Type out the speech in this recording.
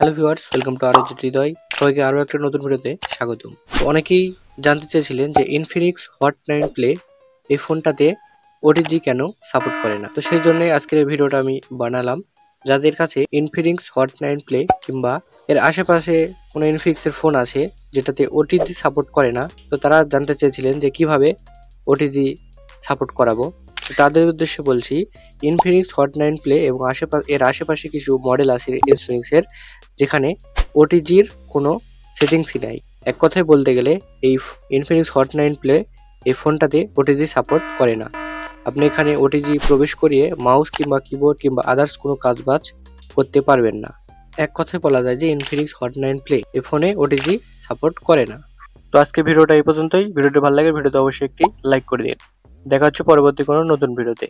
Hello viewers, welcome to আরও হৃদয়। সবাইকে আরও একটা নতুন ভিডিওতে স্বাগতম। তো অনেকেই জানতে চেয়েছিলেন যে ইনফিনিক্স হট 9 প্লে এই ফোনটাতে ওটিজি কেন সাপোর্ট করে না। তো সেই জন্যই আজকের এই ভিডিওটা আমি বানালাম। যাদের কাছে ইনফিনিক্স হট 9 প্লে কিংবা এর আশেপাশে কোনো ইনফিনিক্সের ফোন আছে যেটাতে ওটিজি সাপোর্ট করে না, তো তারা জানতে চেয়েছিলেন যে কিভাবে ওটিজি সাপোর্ট করাবো। তো তাদের উদ্দেশ্যে বলছি, ইনফিনিক্স হট 9 প্লে এবং এর আশেপাশে কিছু মডেল আছে ইনফিনিক্সের যেখানে ওটিজির কোনো সেটিংসই নাই। এক কথায় বলতে গেলে এই ইনফিনিক্স হট 9 প্লে এই ফোনটাতে ওটিজি সাপোর্ট করে না। আপনি এখানে ওটিজি প্রবেশ করিয়ে মাউস কিংবা কিবোর্ড কিংবা আদার্স কোনো কাজবাজ করতে পারবেন না। এক কথায় বলা যায় যে ইনফিনিক্স হট 9 প্লে এই ফোনে ওটিজি সাপোর্ট করে না। তো আজকে ভিডিওটা এই পর্যন্তই। ভিডিওটি ভালো লাগে ভিডিওতে অবশ্যই একটি লাইক করে দিন। দেখা হচ্ছে পরবর্তী কোনো নতুন ভিডিওতে।